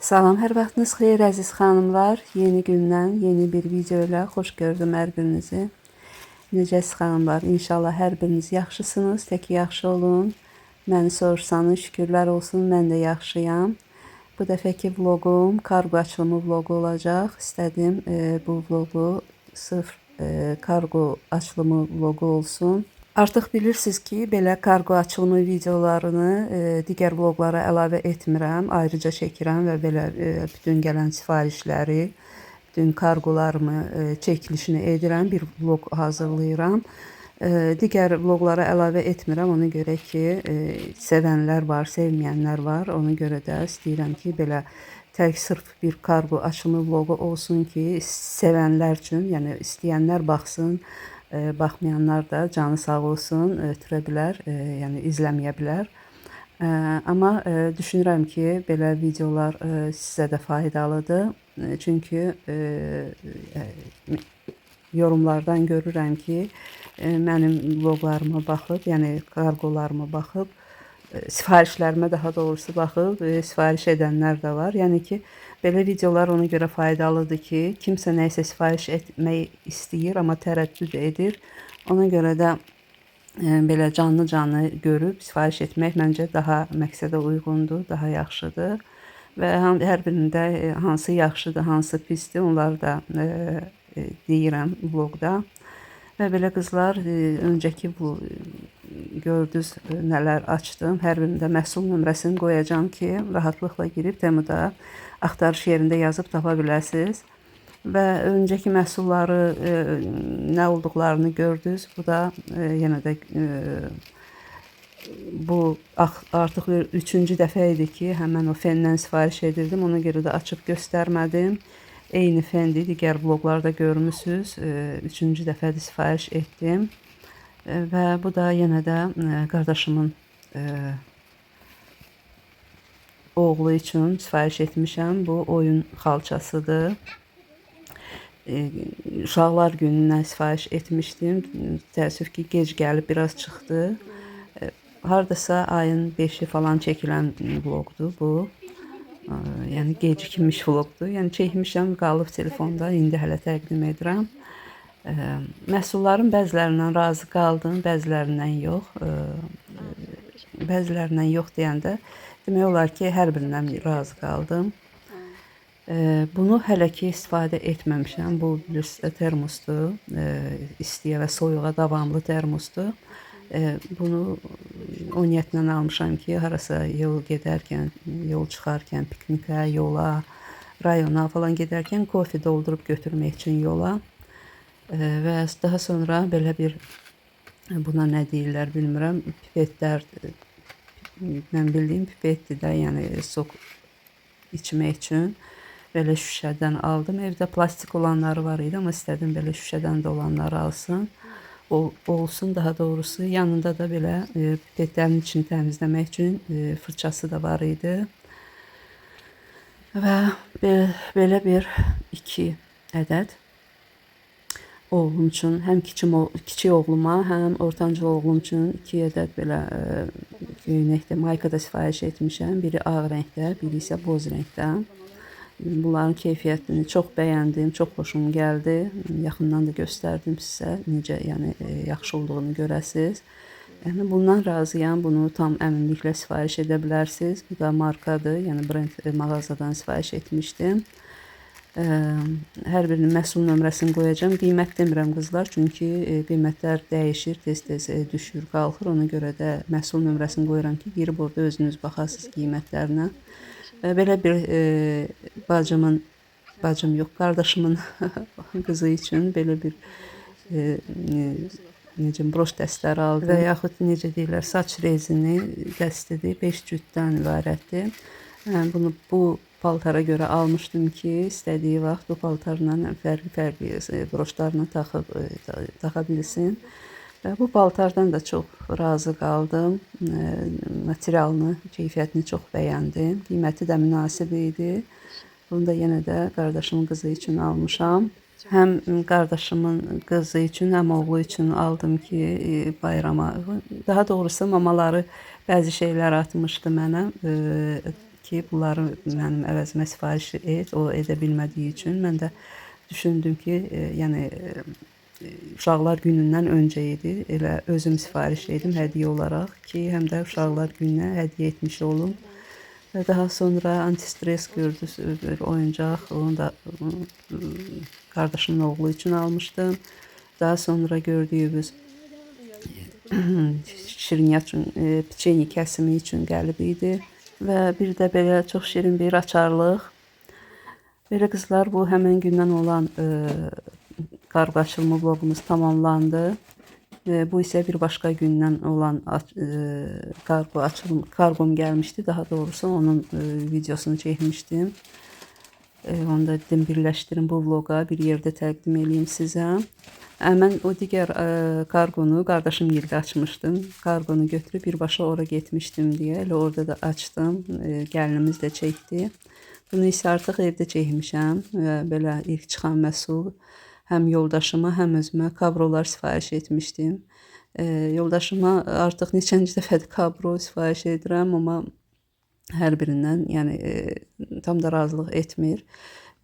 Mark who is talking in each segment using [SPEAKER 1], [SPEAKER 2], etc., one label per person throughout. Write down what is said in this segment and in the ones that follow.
[SPEAKER 1] Salam, hər vaxtınız xeyir əziz xanımlar. Yeni gündən yeni bir video ilə xoş gördüm hər birinizi. Necəsiz xanımlar? İnşallah hər biriniz yaxşısınız, tək yaxşı olun. Məni soruşsanız şükürlər olsun, mən də yaxşıyam. Bu dəfəki vloqum kargo açılımı vloqu olacaq. İstədim bu vloqu sırf kargo açılımı vloqu olsun. Artıq bilirsiniz ki, belə kargo açılımı videolarını digər vloqlara əlavə etmirəm, ayrıca çəkirəm və belə bütün gələn sifarişləri, bütün kargolarımı çəkilişini edirəm, bir vloq hazırlayıram. Digər vloqlara əlavə etmirəm, ona görə ki, sevənlər var, sevməyənlər var. Ona görə də istəyirəm ki, belə tək sırf bir kargo açılımı vloqu olsun ki, sevənlər üçün, yəni istəyənlər baxsın. Baxmayanlar da canı sağ olsun, ötürə bilər, yəni izləməyə bilər. Amma düşünürəm ki, belə videolar sizə də faydalıdır. Çünki yorumlardan görürəm ki, mənim vloqlarıma baxıb, yəni kargolarıma baxıb, sifarişlərimə daha doğrusu baxıb sifariş edənlər də var. Yəni ki, belə videolar ona görə faydalıdır ki, kimsə nəysə sifariş etmək istəyir, amma tərəddüd edir. Ona görə də belə canlı görüb sifariş etmək məncə daha məqsədə uyğundur, daha yaxşıdır. Və hər birində hansı yaxşıdır, hansı pisdir, onları da deyirəm vloqda. Və belə qızlar, öncəki bu gördünüz nələr açdım. Hər birində məhsul nömrəsini qoyacağım ki, rahatlıqla girib Temuda axtarış yerində yazıb tapa biləsiniz. Və öncəki məhsulları nə olduqlarını gördünüz. Bu da yenə də bu artıq 3-cü dəfə idi ki, həmən o fendən sifariş edirdim. Ona görə də açıb göstərmədim. Eyni fendi digər vloqlarda görmüsünüz. 3-cü dəfədir sifariş etdim. Və bu da yenə də qardaşımın oğlu üçün sifariş etmişəm. Bu oyun xalçasıdır. Uşaqlar gününə sifariş etmişdim. Təəssüf ki, gec gəlib biraz çıxdı. Hardasa ayın 5-i falan çəkilən vloqdur bu. Yəni gecikmiş vloqdur. Yəni çəkmişəm, qalıb telefonda, indi hələ təqdim edirəm. Məhsulların bəzilərindən razı qaldım, bəzilərindən yox. Bəzilərindən yox deyəndə demək olar ki, hər birindən razı qaldım. Bunu hələ ki istifadə etməmişəm. Bu bilirsiniz termosdur. İstiyə və soyuğa davamlı termosdur. Bunu o niyyətlə almışam ki, harasa yol gedərkən, yol çıxarkən, piknikə, yola, rayona falan gedərkən kofe doldurub götürmək üçün yola. Və daha sonra belə bir, buna nə deyirlər bilmirəm, pipetlər, mən bildiyim pipetdir də, yəni sok içmək üçün belə şüşədən aldım. Evdə plastik olanları var idi, amma istədim belə şüşədən də olanları alsın. Olsun daha doğrusu. Yanında da belə pipetlərin içini təmizləmək üçün fırçası da var idi. Və belə bir 2 ədəd oğlum üçün, həm kiçik oğluma, həm ortancıl oğlum üçün 2 ədəd belə göynəkdə, maykada sifariş etmişəm. Biri ağ rəngdə, biri isə boz rəngdə. Bunların keyfiyyətini çox bəyəndim, çox xoşum gəldi. Yaxından da göstərdim sizə, necə yəni yaxşı olduğunu görəsiniz. Yəni bundan razıyam, bunu tam əminliklə sifariş edə bilərsiniz. Bu da markadır, yəni brend mağazadan sifariş etmişdim. Hər birinin məhsul nömrəsini qoyacağım. Qiymət demirəm qızlar, çünki qiymətlər dəyişir, tez-tez düşür, qalxır. Ona görə də məhsul nömrəsini qoyuram ki, girib orada özünüz baxasınız qiymətlərinə. Belə bir bacım yox, qardaşımın qızı üçün belə bir necə broş dəstləri aldım. Və yaxud necə deyirlər, saç rezini dəstidir, 5 cütdən ibarətdir. Bunu bu paltara görə almışdım ki, istədiyi vaxt bu paltarla fərqli broşlarını taxa bilsin. Bu paltardan da çox razı qaldım. Materialını, keyfiyyətini çox bəyəndim. Qiyməti də münasib idi. Bunu da yenə də qardaşımın qızı üçün almışam. Həm qardaşımın qızı üçün, həm oğlu üçün aldım ki, bayrama. Daha doğrusu mamaları bəzi şeylər atmışdı mənə. ki, bunları mənim əvəzimə sifariş et. O edə bilmədiyi üçün mən də düşündüm ki, yəni Uşaqlar Günündən öncə idi. Elə özüm sifariş etdim hədiyyə olaraq ki, həm də Uşaqlar Gününə hədiyyə etmiş olum. Və daha sonra antistres gördü bir oyuncaq. Onu da qardaşımın oğlu üçün almışdım. Daha sonra gördüyünüz şirniyyat üçün, piçeni kəsimi üçün gəlib idi. Və bir də belə çox şirin bir açarlıq. Belə qızlar, bu həmin gündən olan qargo açılma vloqumuz tamamlandı. Bu isə bir başqa gündən olan qargom gəlmişdi. Daha doğrusu onun videosunu çəkmişdim. Onu da dedim birləşdirin bu vloqa, bir yerdə təqdim edeyim sizə. Mən o digər qargonu qardaşım yerdə açmışdım. Qargonu götürüb birbaşa ora getmişdim deyə. Elə orada da açdım. Gəlinimiz də çəkdi. Bunu isə artıq evdə çəkmişəm. Belə ilk çıxan məhsul. Həm yoldaşıma, həm özümə kabrolar sifariş etmişdim. Yoldaşıma artıq neçənci dəfədir kabro sifariş edirəm, amma hər birindən yəni tam da razılıq etmir.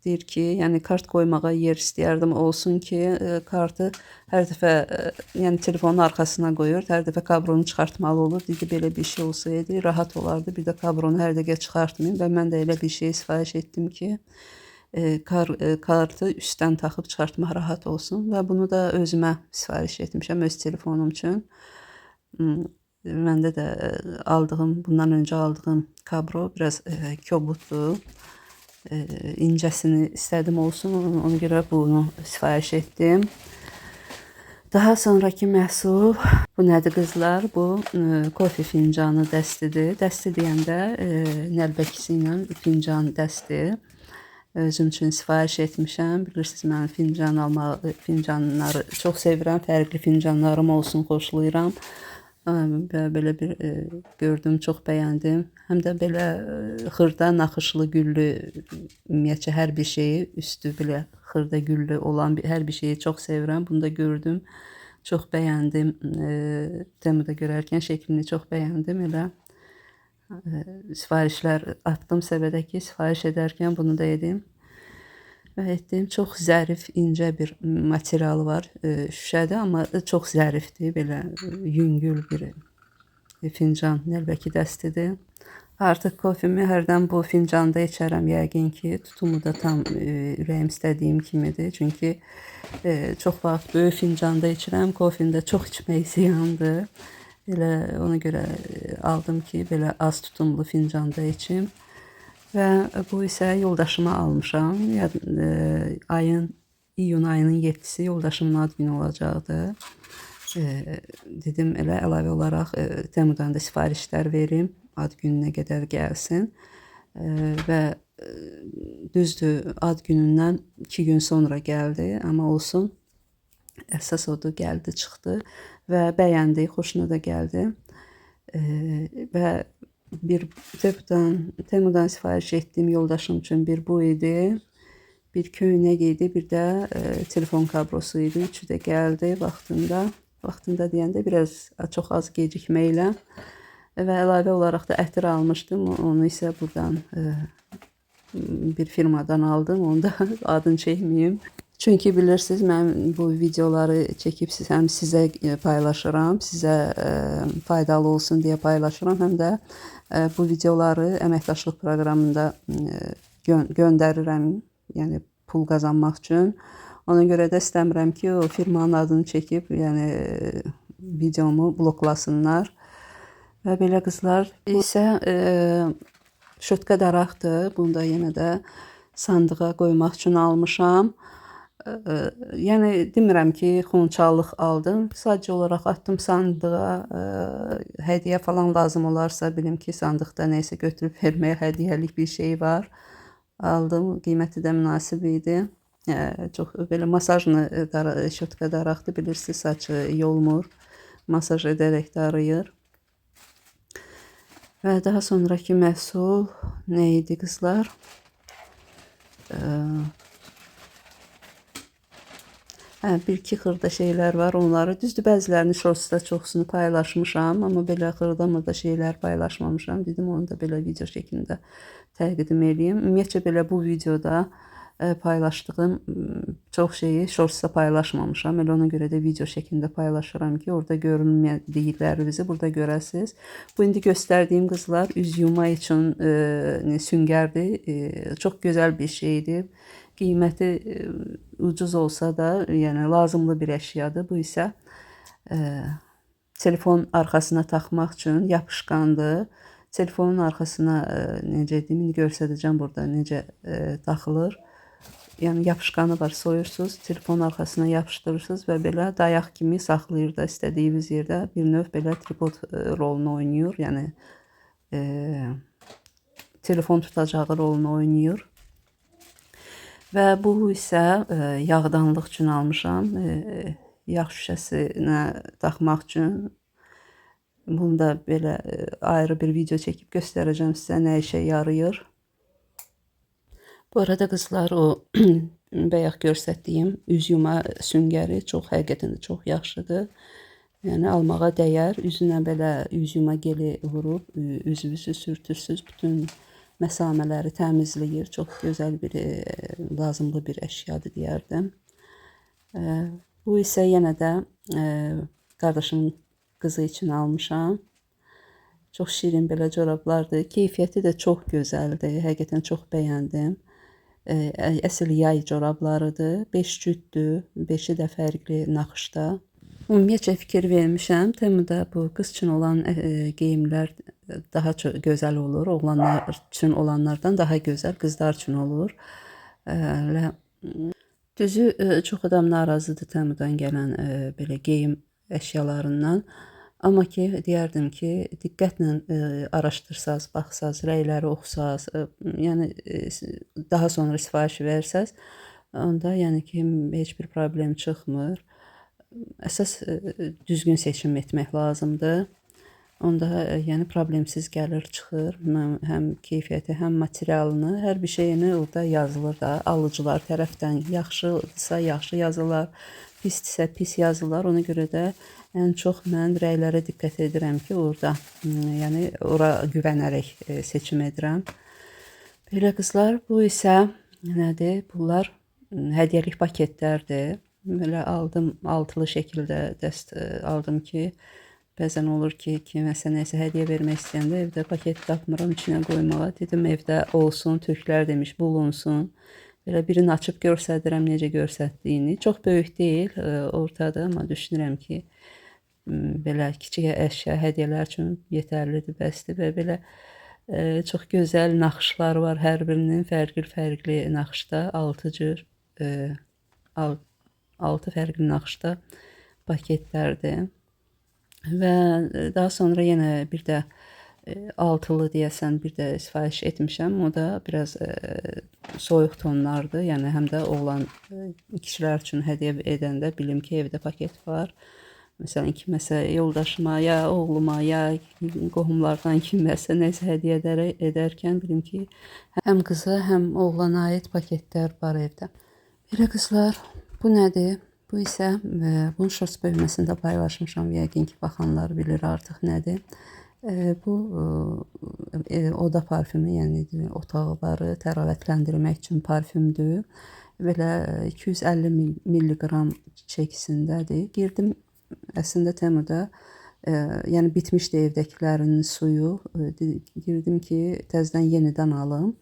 [SPEAKER 1] Deyir ki, yəni kart qoymağa yer istəyərdim olsun ki, kartı hər dəfə yəni telefonun arxasına qoyur, hər dəfə kabronu çıxartmalı olur. Dedi, belə bir şey olsaydı rahat olardı. Bir də kabronu hər dəqiqə çıxartmayım və mən də elə bir şey sifariş etdim ki, kartı üstdən taxıb çıxartmaq rahat olsun və bunu da özümə sifariş etmişəm öz telefonum üçün. Məndə də bundan öncə aldığım kabro biraz kobuddur. İncəsini istədim olsun, ona görə bunu sifariş etdim. Daha sonraki məhsul bu nədir qızlar? Bu kofe fincanı dəstidir. Dəsti deyəndə nəlbəkisi ilə fincan dəsti. Özüm üçün sifariş etmişəm. Bilirsiniz, mən fincan almağı, fincanları çox sevirəm. Fərqli fincanlarım olsun, xoşlayıram. Belə bir gördüm, çox bəyəndim. Həm də belə xırda, naxışlı, güllü, ümumiyyətcə hər bir şeyi, üstü belə xırda, güllü olan hər bir şeyi çox sevirəm. Bunu da gördüm, çox bəyəndim. Temuda görərkən şəklini çox bəyəndim. Elə sifarişlər atdım səbədə ki, sifariş edərkən bunu da edim. Və etdiyim çox zərif, incə bir materialı var. Şüşədir, amma çox zərifdir. Belə yüngül bir fincan, nəlbəki dəstidir. Artıq kofemi hərdən bu fincanda içərəm yəqin ki. Tutumu da tam ürəyim istədiyim kimidir. Çünki çox vaxt böyük fincanda içirəm. Kofeni də çox içmək ziyandır. Elə ona görə aldım ki, belə az tutumlu fincanda içim. Və bu isə yoldaşıma almışam. İyun ayının 7-si yoldaşımın ad günü olacaqdı. Dedim elə əlavə olaraq Temudan da sifarişlər verim. Ad gününə qədər gəlsin. Və düzdür, ad günündən 2 gün sonra gəldi. Amma olsun. Əsas odur, gəldi, çıxdı və bəyəndi, xoşuna da gəldi. Və bir Temudan sifariş etdiyim yoldaşım üçün bir bu idi. Bir köynək idi, bir də telefon kablosu idi. Üçü də gəldi vaxtında. Vaxtında deyəndə biraz çox az gecikməklə. Və əlavə olaraq da ətir almışdım. Onu isə buradan bir firmadan aldım. Onu da adını çəkməyim. Çünki bilirsiniz, mən bu videoları çəkib həm sizə paylaşıram, sizə faydalı olsun deyə paylaşıram, həm də bu videoları əməkdaşlıq proqramında göndərirəm, yəni pul qazanmaq üçün. Ona görə də istəmirəm ki, o firmanın adını çəkib, yəni videomu bloklasınlar. Və belə qızlar isə şötka daraqdır. Bunu da yenə də sandığa qoymaq üçün almışam. Yəni demirəm ki, xonçalıq aldım. Sadəcə olaraq atdım sandığa. Hədiyyə falan lazım olarsa, bilim ki, sandıqda nəysə götürüb verməyə hədiyyəlik bir şey var. Aldım. Qiyməti də münasib idi. Çox belə masajlı şötka daraqdır. Bilirsiniz, saçı iyi olmur. Masaj edərək darıyır. Və daha sonraki məhsul nə idi qızlar? Hə, bir-iki xırda şeylər var, onları düzdür, bəzilərini shortsda çoxsunu paylaşmışam, amma belə xırda-mırda şeylər paylaşmamışam. Dedim, onu da belə video şəklində təqdim edeyim. Ümumiyyətcə belə bu videoda paylaşdığım çox şeyi shortsda paylaşmamışam. Elə ona görə də video şəklində paylaşıram ki, orada görünmədiklərinizi burada görəsiniz. Bu indi göstərdiyim qızlar üz yuma üçün süngərdir. Çox gözəl bir şeydir. Qiyməti ucuz olsa da, yəni lazımlı bir əşyadır. Bu isə telefon arxasına taxmaq üçün yapışqandır. Telefonun arxasına necə deyim, indi göstərəcəm burada necə taxılır. Yəni yapışqanı var, soyursunuz, telefonun arxasına yapışdırırsınız və belə dayaq kimi saxlayır da istədiyiniz yerdə. Bir növ belə tripod rolunu oynayır, yəni telefon tutacağı rolunu oynayır. Və bu isə yağdanlıq üçün almışam. Yağ şüşəsinə taxmaq üçün. Bunu da belə ayrı bir video çəkib göstərəcəm sizə nə işə yarayır. Bu arada qızlar, o bayaq göstərdiyim üz yuma süngəri həqiqətən də çox yaxşıdır. Yəni almağa dəyər. Üzünə belə üz yuma geli vurub üzünüzü sürtürsüz, bütün məsamələri təmizləyir. Çox gözəl bir, lazımlı bir əşyadır deyərdim. Bu isə yenə də qardaşımın qızı üçün almışam. Çox şirin belə corablardır. Keyfiyyəti də çox gözəldir. Həqiqətən çox bəyəndim. Əsl yay corablarıdır. 5 cütdür. 5-i də fərqli naxışda. Ümumiyyətcə fikir vermişəm. Temuda bu qız üçün olan geyimlər daha çox gözəl olur. Oğlanlar üçün olanlardan daha gözəl qızlar üçün olur. Düzü çox adam narazıdır Temudan gələn belə geyim əşyalarından. Amma ki, deyərdim ki, diqqətlə araşdırsaz, baxsaz, rəyləri oxusaz, yəni daha sonra sifariş versəz, onda yəni ki, heç bir problem çıxmır. Əsas düzgün seçim etmək lazımdır. Onda yəni problemsiz gəlir, çıxır. Həm keyfiyyəti, həm materialını, hər bir şeyini orada yazılır da. Alıcılar tərəfdən yaxşıdırsa yaxşı yazırlar, pisdirsə pis yazırlar. Ona görə də ən çox mən rəylərə diqqət edirəm ki, orada, yəni ora güvənərək seçim edirəm. Belə qızlar, bu isə nədir? Bunlar hədiyyəlik paketlərdir. Belə aldım, altılı şəkildə dəst aldım ki, bəzən olur ki, kiməsə nəsə hədiyyə vermək istəyəndə evdə paket tapmıram içinə qoymağa. Dedim, evdə olsun, türklər demiş, bulunsun. Belə birini açıb göstərirəm necə göstərdiyini. Çox böyük deyil, ortada, amma düşünürəm ki, belə kiçik əşya hədiyyələr üçün yetərlidir, bəsdir və belə çox gözəl naxışlar var. Hər birinin fərqli naxışda 6 cür 6 fərqli naxışda paketlərdir. Və daha sonra yenə bir də altılı deyəsən bir də sifariş etmişəm. O da biraz soyuq tonlardır. Yəni həm də oğlan kişilər üçün hədiyyə edəndə bilim ki, evdə paket var. Məsələn, kiməsə yoldaşıma, ya oğluma, ya qohumlardan kiməsə nəsə hədiyyə edərkən bilim ki, həm qıza, həm oğlana aid paketlər var evdə. Belə qızlar, bu nədir? Bu isə bunun shorts bölməsində paylaşmışam. Yəqin ki, baxanlar bilir artıq nədir. Bu oda parfümü, yəni otaqları təravətləndirmək üçün parfümdür. Belə 250 milliqram çəkisindədir. Girdim əslində Temuda, yəni bitmişdi evdəkilərinin suyu. Girdim ki, təzədən yenidən alım.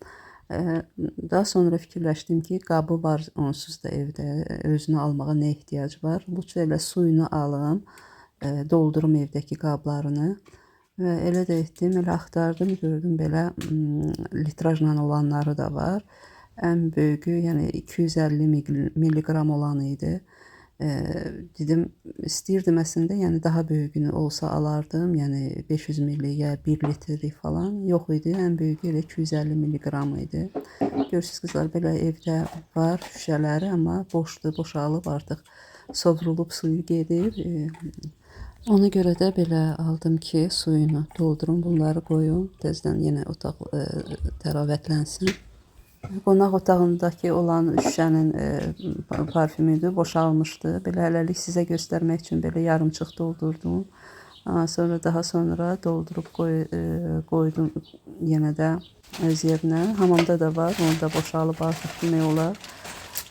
[SPEAKER 1] Daha sonra fikirləşdim ki, qabı var onsuz da evdə, özünü almağa nə ehtiyac var? Bu elə suyunu alım, doldurum evdəki qablarını və elə də etdim, elə axtardım, gördüm belə litrajla olanları da var. Ən böyüyü, yəni 250 milliqram olan idi. Dedim, istəyirdim əslində, yəni daha böyüyünü olsa alardım, yəni 500 milli ya 1 litri falan yox idi, ən böyüyü elə 250 milliqram idi. Görürsünüz qızlar, belə evdə var şüşələri, amma boşdur, boşalıb artıq sovrulub suyu gedir. Ona görə də belə aldım ki, suyunu doldurum, bunları qoyum, təzədən yenə otaq təravətlənsin. Qonaq otağındakı olan şüşənin parfümüdür, boşalmışdı. Belə hələlik sizə göstərmək üçün belə yarımçıq doldurdum. Sonra daha sonra doldurub qoydum yenə də öz yerinə. Hamamda da var, onu da boşalıb artıq demək olar.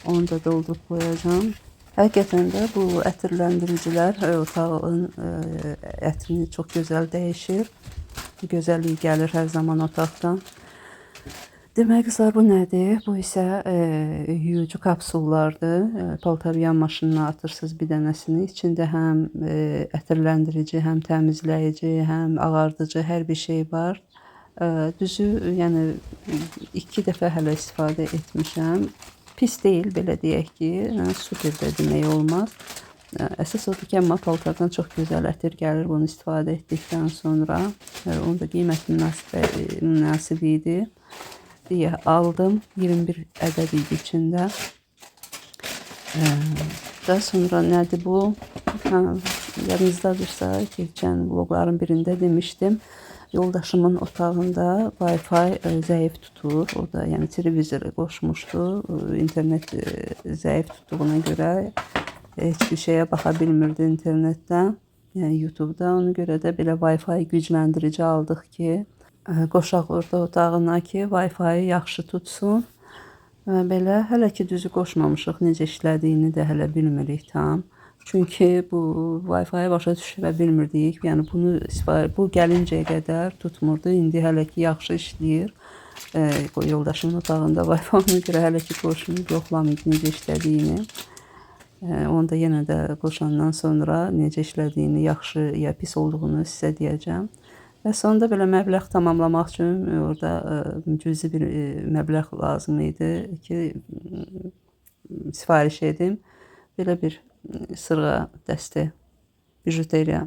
[SPEAKER 1] Onu da doldurub qoyacağım. Həqiqətən də bu ətirləndiricilər otağın ətrini çox gözəl dəyişir. Gözəllik gəlir hər zaman otaqdan. Demək qızlar, bu nədir? Bu isə yuyucu kapsullardır. Paltar yuyan maşınına atırsınız bir dənəsini. İçində həm ətirləndirici, həm təmizləyici, həm ağardıcı hər bir şey var. Düzü, yəni 2 dəfə hələ istifadə etmişəm. Pis deyil, belə deyək ki, super də demək olmaz. Əsas odur ki, amma paltardan çox gözəl ətir gəlir bunu istifadə etdikdən sonra. Onun da qiymət münasib idi diye aldım. 21 ədəd idi içində. Daha sonra nədir bu? Yadınızdadırsa, geçən vlogların birində demişdim. Yoldaşımın otağında Wi-Fi zəif tutur. O da yəni televizoru qoşmuşdu. İnternet zəif tutduğuna görə heç bir şeyə baxa bilmirdi internetdən. Yəni YouTube'da. Ona görə də belə Wi-Fi gücləndirici aldıq ki, qoşaq orada otağına ki, Wi-Fi yaxşı tutsun. Belə hələ ki düzü qoşmamışıq, necə işlədiyini də hələ bilmirik tam. Çünki bu Wi-Fi başa düşürə bilmirdik. Yəni bu gəlincəyə qədər tutmurdu. İndi hələ ki yaxşı işləyir. Yoldaşımın otağında Wi-Fi, ona görə hələ ki qoşmayıb yoxlamayıb necə işlədiyini. Onu da yenə də qoşandan sonra necə işlədiyini, yaxşı ya pis olduğunu sizə deyəcəm. Və sonunda belə məbləğ tamamlamaq üçün orada cüzi bir məbləğ lazım idi ki, sifariş edim. Belə bir sırğa dəsti bijuteriya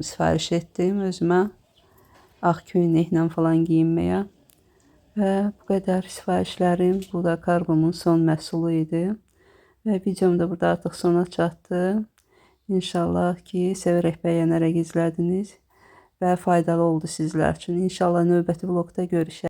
[SPEAKER 1] sifariş etdim özümə. Ağ köynəklə falan giyinməyə. Və bu qədər sifarişlərim. Bu da kargomun son məhsulu idi. Və videom da burada artıq sona çatdı. İnşallah ki, sevərək, bəyənərək izlədiniz və faydalı oldu sizlər üçün. İnşallah növbəti vlogda görüşək.